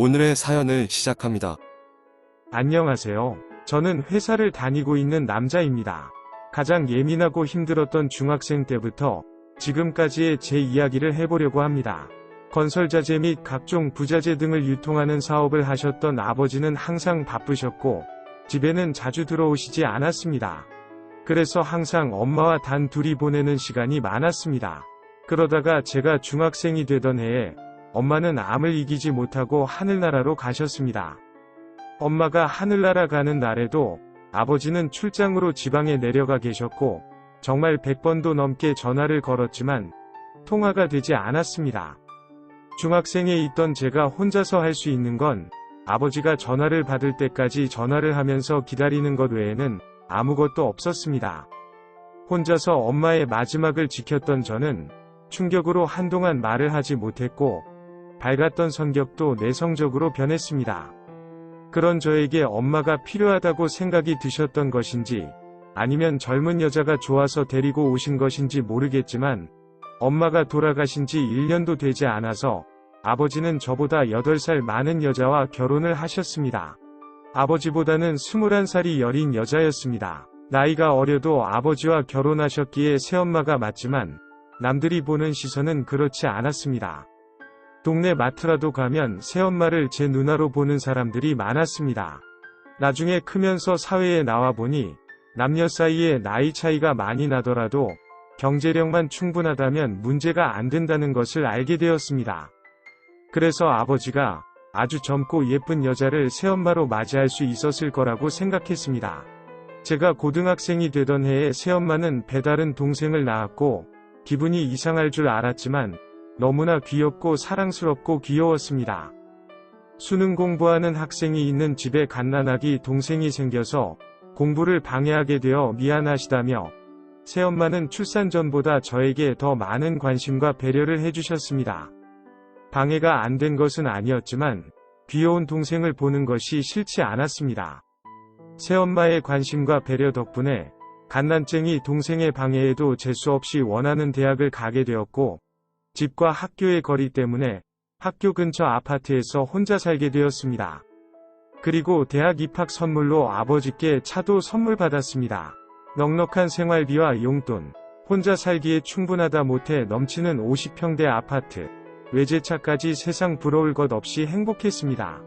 오늘의 사연을 시작합니다. 안녕하세요. 저는 회사를 다니고 있는 남자입니다. 가장 예민하고 힘들었던 중학생 때부터 지금까지의 제 이야기를 해보려고 합니다. 건설자재 및 각종 부자재 등을 유통하는 사업을 하셨던 아버지는 항상 바쁘셨고 집에는 자주 들어오시지 않았습니다. 그래서 항상 엄마와 단 둘이 보내는 시간이 많았습니다. 그러다가 제가 중학생이 되던 해에 엄마는 암을 이기지 못하고 하늘나라로 가셨습니다. 엄마가 하늘나라 가는 날에도 아버지는 출장으로 지방에 내려가 계셨고 정말 100번도 넘게 전화를 걸었지만 통화가 되지 않았습니다. 중학생에 있던 제가 혼자서 할 수 있는 건 아버지가 전화를 받을 때까지 전화를 하면서 기다리는 것 외에는 아무것도 없었습니다. 혼자서 엄마의 마지막을 지켰던 저는 충격으로 한동안 말을 하지 못했고 밝았던 성격도 내성적으로 변했습니다. 그런 저에게 엄마가 필요하다고 생각이 드셨던 것인지 아니면 젊은 여자가 좋아서 데리고 오신 것인지 모르겠지만 엄마가 돌아가신 지 1년도 되지 않아서 아버지는 저보다 8살 많은 여자와 결혼을 하셨습니다. 아버지보다는 21살이 여린 여자였습니다. 나이가 어려도 아버지와 결혼하셨기에 새엄마가 맞지만 남들이 보는 시선은 그렇지 않았습니다. 동네 마트라도 가면 새엄마를 제 누나로 보는 사람들이 많았습니다. 나중에 크면서 사회에 나와 보니 남녀 사이에 나이 차이가 많이 나더라도 경제력만 충분하다면 문제가 안 된다는 것을 알게 되었습니다. 그래서 아버지가 아주 젊고 예쁜 여자를 새엄마로 맞이할 수 있었을 거라고 생각했습니다. 제가 고등학생이 되던 해에 새엄마는 배다른 동생을 낳았고 기분이 이상할 줄 알았지만 너무나 귀엽고 사랑스럽고 귀여웠습니다. 수능 공부하는 학생이 있는 집에 갓난아기 동생이 생겨서 공부를 방해하게 되어 미안하시다며 새엄마는 출산 전보다 저에게 더 많은 관심과 배려를 해주셨습니다. 방해가 안 된 것은 아니었지만 귀여운 동생을 보는 것이 싫지 않았습니다. 새엄마의 관심과 배려 덕분에 갓난쟁이 동생의 방해에도 재수 없이 원하는 대학을 가게 되었고 집과 학교의 거리 때문에 학교 근처 아파트에서 혼자 살게 되었습니다. 그리고 대학 입학 선물로 아버지께 차도 선물 받았습니다. 넉넉한 생활비와 용돈, 혼자 살기에 충분하다 못해 넘치는 50평대 아파트, 외제차까지 세상 부러울 것 없이 행복했습니다.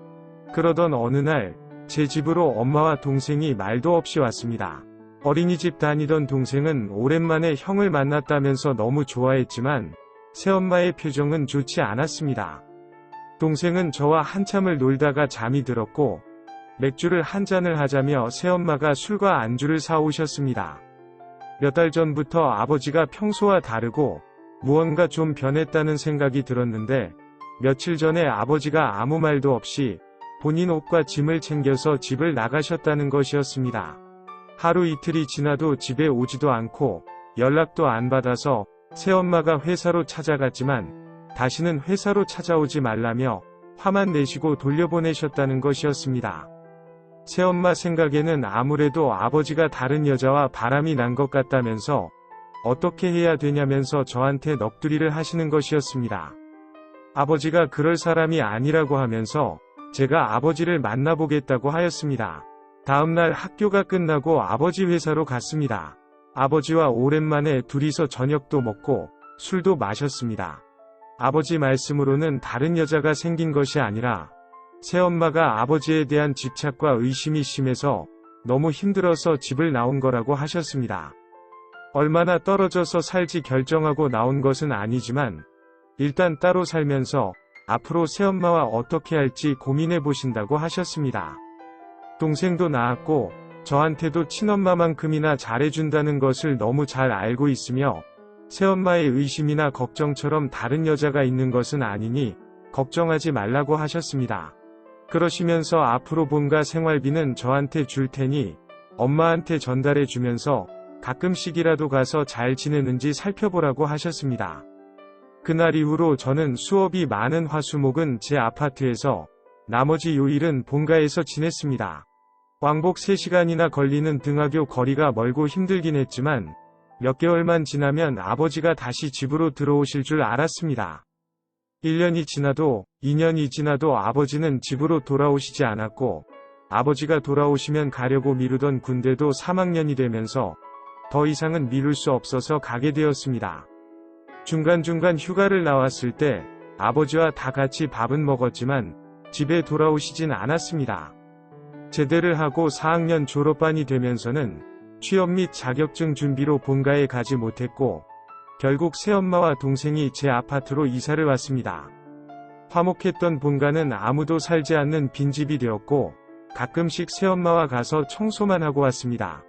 그러던 어느 날 제 집으로 엄마와 동생이 말도 없이 왔습니다. 어린이집 다니던 동생은 오랜만에 형을 만났다면서 너무 좋아했지만 새엄마의 표정은 좋지 않았습니다. 동생은 저와 한참을 놀다가 잠이 들었고 맥주를 한 잔을 하자며 새엄마가 술과 안주를 사오셨습니다. 몇 달 전부터 아버지가 평소와 다르고 무언가 좀 변했다는 생각이 들었는데 며칠 전에 아버지가 아무 말도 없이 본인 옷과 짐을 챙겨서 집을 나가셨다는 것이었습니다. 하루 이틀이 지나도 집에 오지도 않고 연락도 안 받아서 새엄마가 회사로 찾아갔지만 다시는 회사로 찾아오지 말라며 화만 내시고 돌려보내셨다는 것이었습니다. 새엄마 생각에는 아무래도 아버지가 다른 여자와 바람이 난 것 같다면서 어떻게 해야 되냐면서 저한테 넋두리를 하시는 것이었습니다. 아버지가 그럴 사람이 아니라고 하면서 제가 아버지를 만나보겠다고 하였습니다. 다음날 학교가 끝나고 아버지 회사로 갔습니다. 아버지와 오랜만에 둘이서 저녁도 먹고 술도 마셨습니다. 아버지 말씀으로는 다른 여자가 생긴 것이 아니라 새엄마가 아버지에 대한 집착과 의심이 심해서 너무 힘들어서 집을 나온 거라고 하셨습니다. 얼마나 떨어져서 살지 결정하고 나온 것은 아니지만 일단 따로 살면서 앞으로 새엄마와 어떻게 할지 고민해 보신다고 하셨습니다. 동생도 낳았고 저한테도 친엄마만큼이나 잘해준다는 것을 너무 잘 알고 있으며 새엄마의 의심이나 걱정처럼 다른 여자가 있는 것은 아니니 걱정하지 말라고 하셨습니다. 그러시면서 앞으로 본가 생활비는 저한테 줄 테니 엄마한테 전달해 주면서 가끔씩이라도 가서 잘 지내는지 살펴보라고 하셨습니다. 그날 이후로 저는 수업이 많은 화수목은 제 아파트에서 나머지 요일은 본가에서 지냈습니다. 왕복 3시간이나 걸리는 등하교 거리가 멀고 힘들긴 했지만 몇 개월만 지나면 아버지가 다시 집으로 들어오실 줄 알았습니다. 1년이 지나도 2년이 지나도 아버지는 집으로 돌아오시지 않았고, 아버지가 돌아오시면 가려고 미루던 군대도 3학년이 되면서 더 이상은 미룰 수 없어서 가게 되었습니다. 중간중간 휴가를 나왔을 때 아버지와 다 같이 밥은 먹었지만 집에 돌아오시진 않았습니다. 제대를 하고 4학년 졸업반이 되면서는 취업 및 자격증 준비로 본가에 가지 못했고, 결국 새엄마와 동생이 제 아파트로 이사를 왔습니다. 화목했던 본가는 아무도 살지 않는 빈집이 되었고, 가끔씩 새엄마와 가서 청소만 하고 왔습니다.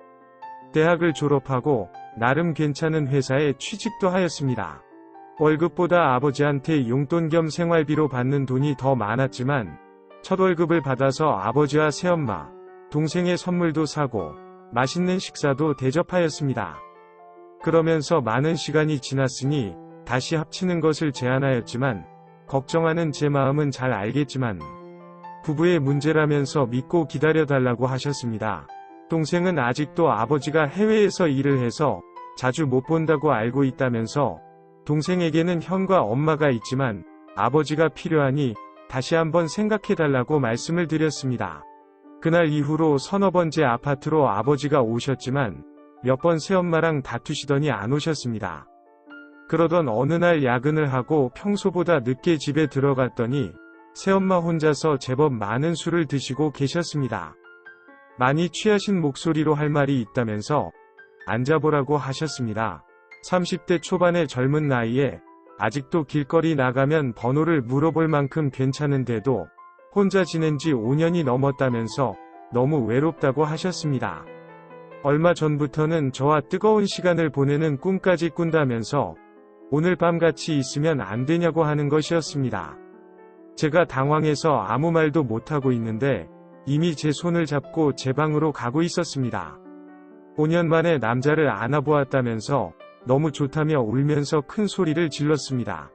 대학을 졸업하고 나름 괜찮은 회사에 취직도 하였습니다. 월급보다 아버지한테 용돈 겸 생활비로 받는 돈이 더 많았지만 첫 월급을 받아서 아버지와 새엄마, 동생의 선물도 사고 맛있는 식사도 대접하였습니다. 그러면서 많은 시간이 지났으니 다시 합치는 것을 제안하였지만 걱정하는 제 마음은 잘 알겠지만 부부의 문제라면서 믿고 기다려달라고 하셨습니다. 동생은 아직도 아버지가 해외에서 일을 해서 자주 못 본다고 알고 있다면서 동생에게는 형과 엄마가 있지만 아버지가 필요하니 다시 한번 생각해달라고 말씀을 드렸습니다. 그날 이후로 서너 번 제 아파트로 아버지가 오셨지만 몇 번 새엄마랑 다투시더니 안 오셨습니다. 그러던 어느 날 야근을 하고 평소보다 늦게 집에 들어갔더니 새엄마 혼자서 제법 많은 술을 드시고 계셨습니다. 많이 취하신 목소리로 할 말이 있다면서 앉아보라고 하셨습니다. 30대 초반의 젊은 나이에 아직도 길거리 나가면 번호를 물어볼 만큼 괜찮은데도 혼자 지낸 지 5년이 넘었다면서 너무 외롭다고 하셨습니다. 얼마 전부터는 저와 뜨거운 시간을 보내는 꿈까지 꾼다면서 오늘 밤 같이 있으면 안 되냐고 하는 것이었습니다. 제가 당황해서 아무 말도 못하고 있는데 이미 제 손을 잡고 제 방으로 가고 있었습니다. 5년 만에 남자를 안아보았다면서 너무 좋다며 울면서 큰 소리를 질렀습니다.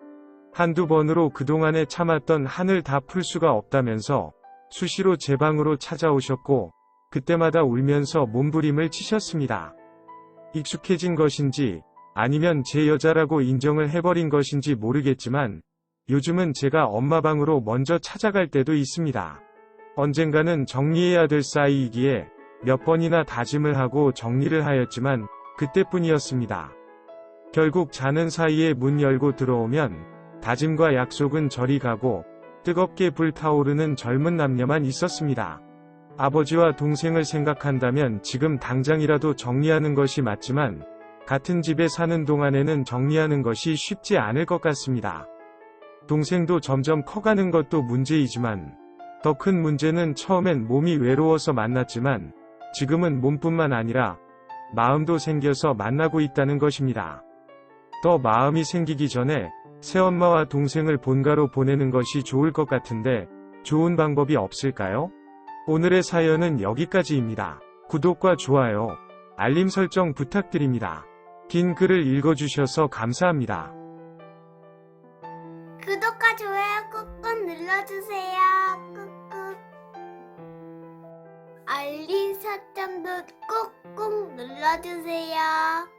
한두 번으로 그동안에 참았던 한을 다 풀 수가 없다면서 수시로 제 방으로 찾아오셨고 그때마다 울면서 몸부림을 치셨습니다. 익숙해진 것인지 아니면 제 여자라고 인정을 해버린 것인지 모르겠지만 요즘은 제가 엄마 방으로 먼저 찾아갈 때도 있습니다. 언젠가는 정리해야 될 사이이기에 몇 번이나 다짐을 하고 정리를 하였지만 그때뿐이었습니다. 결국 자는 사이에 문 열고 들어오면 다짐과 약속은 저리 가고 뜨겁게 불타오르는 젊은 남녀만 있었습니다. 아버지와 동생을 생각한다면 지금 당장이라도 정리하는 것이 맞지만 같은 집에 사는 동안에는 정리하는 것이 쉽지 않을 것 같습니다. 동생도 점점 커가는 것도 문제이지만 더 큰 문제는 처음엔 몸이 외로워서 만났지만 지금은 몸뿐만 아니라 마음도 생겨서 만나고 있다는 것입니다. 더 마음이 생기기 전에 새엄마와 동생을 본가로 보내는 것이 좋을 것 같은데 좋은 방법이 없을까요? 오늘의 사연은 여기까지입니다. 구독과 좋아요, 알림 설정 부탁드립니다. 긴 글을 읽어주셔서 감사합니다. 구독과 좋아요 꾹꾹 눌러주세요. 꾹꾹. 알림 설정도 꾹꾹 눌러주세요.